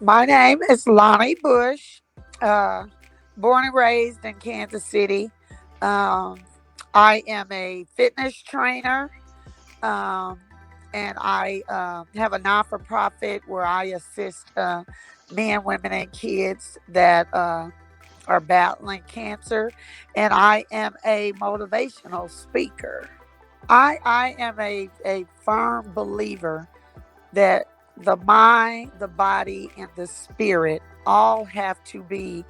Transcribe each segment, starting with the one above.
My name is Lonnie Bush, uh, born and raised in Kansas City. Um, I am a fitness trainer, um, and I have a non for profit where I assist men, women, and kids that are battling cancer. And I am a motivational speaker. I am a firm believer that the mind, the body, and the spirit all have to be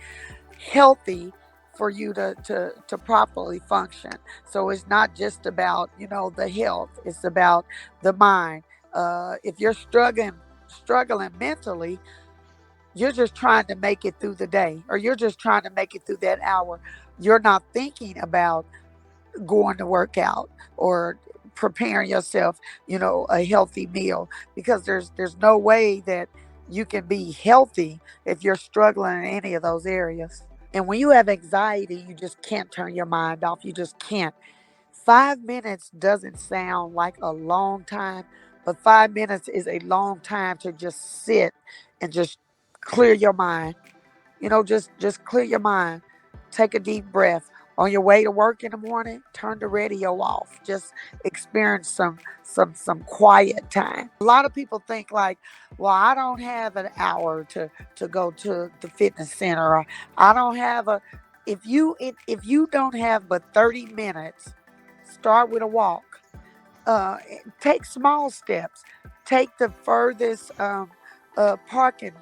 healthy for you to properly function. So it's not just about, the health, it's about the mind. If you're struggling mentally, you're just trying to make it through the day, or you're just trying to make it through that hour. You're not thinking about going to work out or preparing yourself, a healthy meal, because there's no way that you can be healthy if you're struggling in any of those areas. And when you have anxiety, you just can't turn your mind off. You just can't. 5 minutes doesn't sound like a long time, but 5 minutes is a long time to just sit and just clear your mind. Just clear your mind. Take a deep breath. On your way to work in the morning, turn the radio off. Just experience some quiet time. A lot of people think like, well, I don't have an hour to go to the fitness center. Or I don't have a if you don't have but 30 minutes, start with a walk. Take small steps. Take the furthest parking,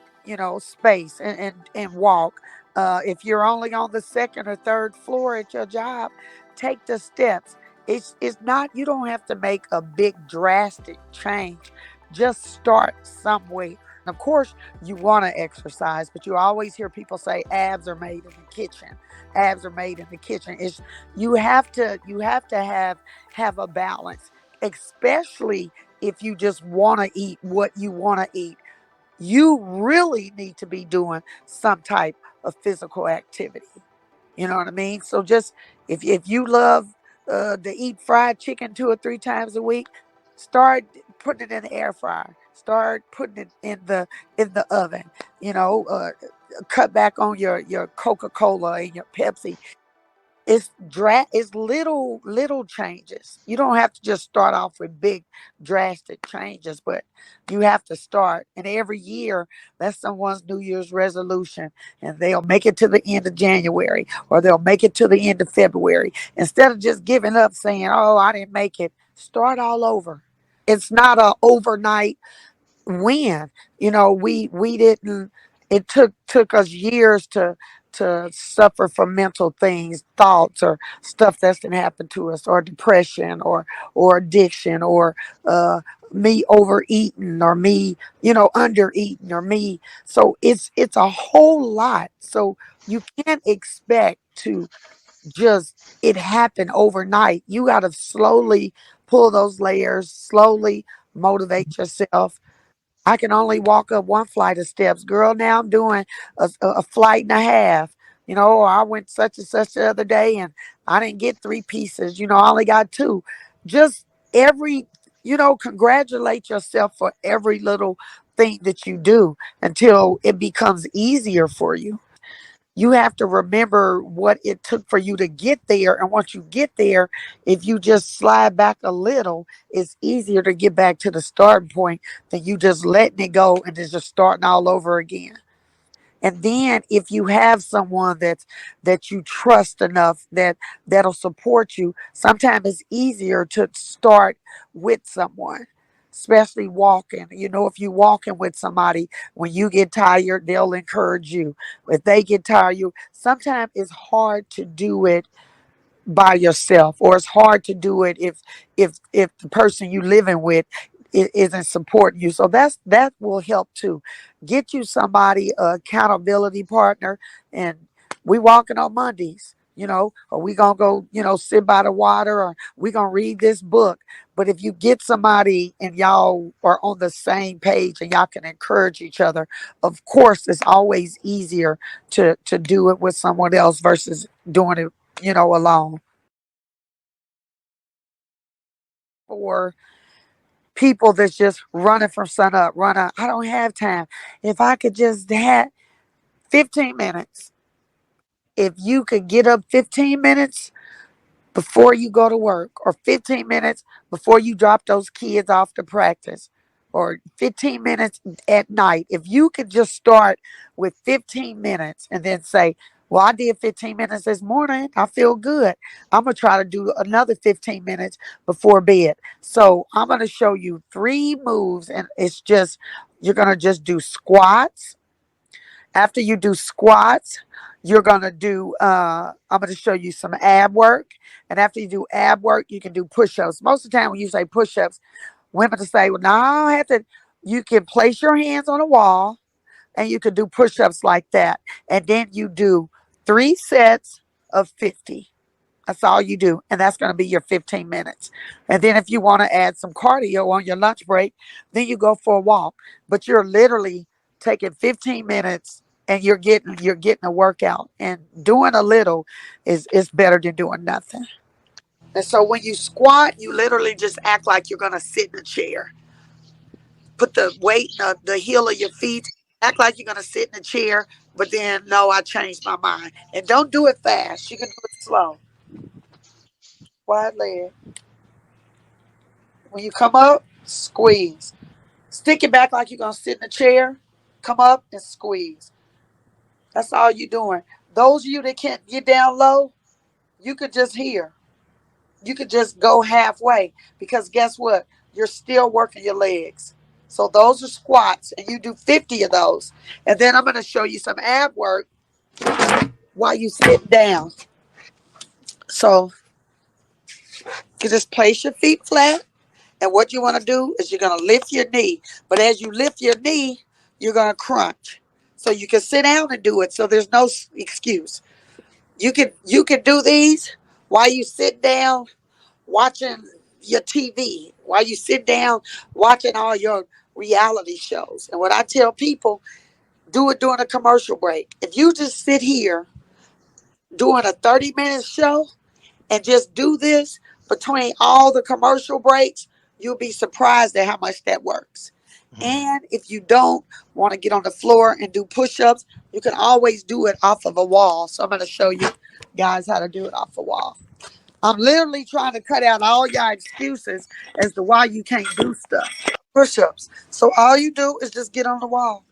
space, and walk. If you're only on the second or third floor at your job, take the steps. It's not, you don't have to make a big drastic change. Just start somewhere. Of course, you want to exercise, but you always hear people say abs are made in the kitchen. Abs are made in the kitchen. It's you have to have a balance, especially if you just want to eat what you want to eat. You really need to be doing some type of physical activity. You know what I mean? So just if you love to eat fried chicken 2 or 3 times a week, start putting it in the air fryer. Start putting it in the oven. You know, cut back on your Coca Cola and your Pepsi. It's little changes. You don't have to just start off with big drastic changes, but you have to start. And every year, that's someone's New Year's resolution, and they'll make it to the end of January, or they'll make it to the end of February. Instead of just giving up, saying, "Oh, I didn't make it," start all over. It's not a overnight win. We didn't. It took us years to suffer from mental things, thoughts, or stuff that's been happened to us, or depression, or addiction, or uh, me overeating, or me, under eating, or me. So it's a whole lot. So you can't expect to just it happen overnight. You got to slowly pull those layers, slowly motivate yourself. I can only walk up one flight of steps. Girl, now I'm doing a flight and a half. I went such and such the other day and I didn't get 3 pieces. I only got two. Just every, congratulate yourself for every little thing that you do until it becomes easier for you. You have to remember what it took for you to get there. And once you get there, if you just slide back a little, it's easier to get back to the starting point than you just letting it go and then just starting all over again. And then if you have someone that you trust enough that'll support you, sometimes it's easier to start with someone, especially walking. If you walking with somebody, when you get tired, they'll encourage you. If they get tired, you sometimes it's hard to do it by yourself, or it's hard to do it if the person you living with isn't supporting you. So that will help too. Get you somebody, a accountability partner. And we walking on Mondays, or we gonna go, sit by the water, or we gonna read this book. But if you get somebody and y'all are on the same page and y'all can encourage each other, of course it's always easier to do it with someone else versus doing it, alone. For people that's just running from sun up, run up. I don't have time. If I could just have 15 minutes, if you could get up 15 minutes before you go to work, or 15 minutes before you drop those kids off to practice, or 15 minutes at night, if you could just start with 15 minutes and then say, well, I did 15 minutes this morning. I feel good. I'm going to try to do another 15 minutes before bed. So I'm going to show you 3 moves, and it's just, you're going to just do squats. After you do squats, you're going to do, I'm going to show you some ab work. And after you do ab work, you can do push ups. Most of the time, when you say push ups, women to say, well, no, I don't have to. You can place your hands on a wall and you can do push ups like that. And then you do 3 sets of 50. That's all you do. And that's going to be your 15 minutes. And then if you want to add some cardio on your lunch break, then you go for a walk. But you're literally taking 15 minutes and you're getting a workout. And doing a little is better than doing nothing. And so when you squat, you literally just act like you're going to sit in a chair. Put the weight in the heel of your feet. Act like you're going to sit in a chair. But then, no, I changed my mind. And don't do it fast. You can do it slow. Wide leg. When you come up, squeeze. Stick it back like you're going to sit in a chair. Come up and squeeze. That's all you're doing. Those of you that can't get down low, you could just hear. You could just go halfway, because guess what? You're still working your legs. So those are squats, and you do 50 of those. And then I'm going to show you some ab work while you sit down. So you just place your feet flat. And what you want to do is you're going to lift your knee. But as you lift your knee, you're going to crunch. So you can sit down and do it. So there's no excuse. You can do these while you sit down watching your TV, while you sit down watching all your reality shows. And what I tell people, do it during a commercial break. If you just sit here doing a 30-minute show and just do this between all the commercial breaks, you'll be surprised at how much that works. And if you don't want to get on the floor and do push-ups, you can always do it off of a wall. So I'm going to show you guys how to do it off a wall. I'm literally trying to cut out all your excuses as to why you can't do stuff. Push-ups. So all you do is just get on the wall.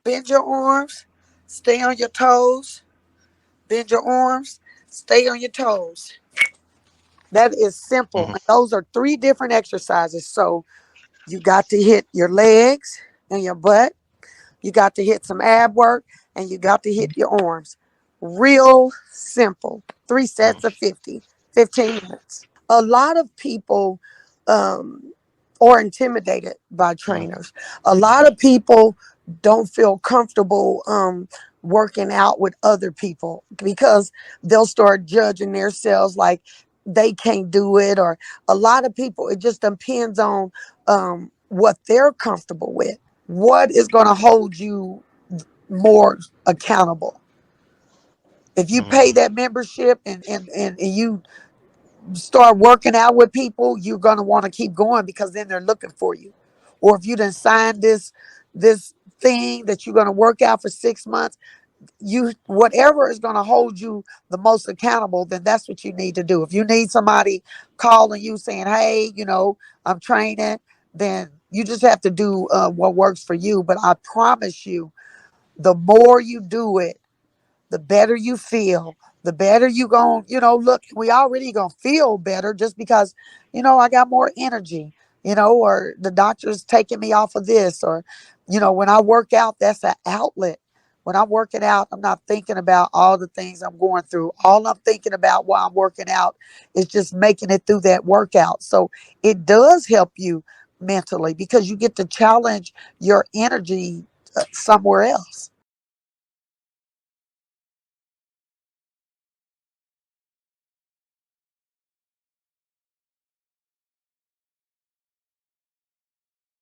Bend your arms. Stay on your toes. Bend your arms. Stay on your toes. That is simple. And those are 3 different exercises. So you got to hit your legs and your butt. You got to hit some ab work, and you got to hit your arms. Real simple. 3 sets of 50, 15 minutes. A lot of people are intimidated by trainers. A lot of people don't feel comfortable working out with other people, because they'll start judging themselves like they can't do it. Or a lot of people, it just depends on what they're comfortable with. What is going to hold you more accountable? If you pay that membership and you start working out with people, you're going to want to keep going, because then they're looking for you. Or if you done signed this thing that you're going to work out for 6 months, whatever is going to hold you the most accountable, then that's what you need to do. If you need somebody calling you saying, hey, I'm training, then you just have to do what works for you. But I promise you, the more you do it, the better you feel, the better you going, look, we already going to feel better, just because, I got more energy, or the doctor's taking me off of this, or, when I work out, that's an outlet. When I'm working out, I'm not thinking about all the things I'm going through. All I'm thinking about while I'm working out is just making it through that workout. So it does help you mentally, because you get to challenge your energy somewhere else.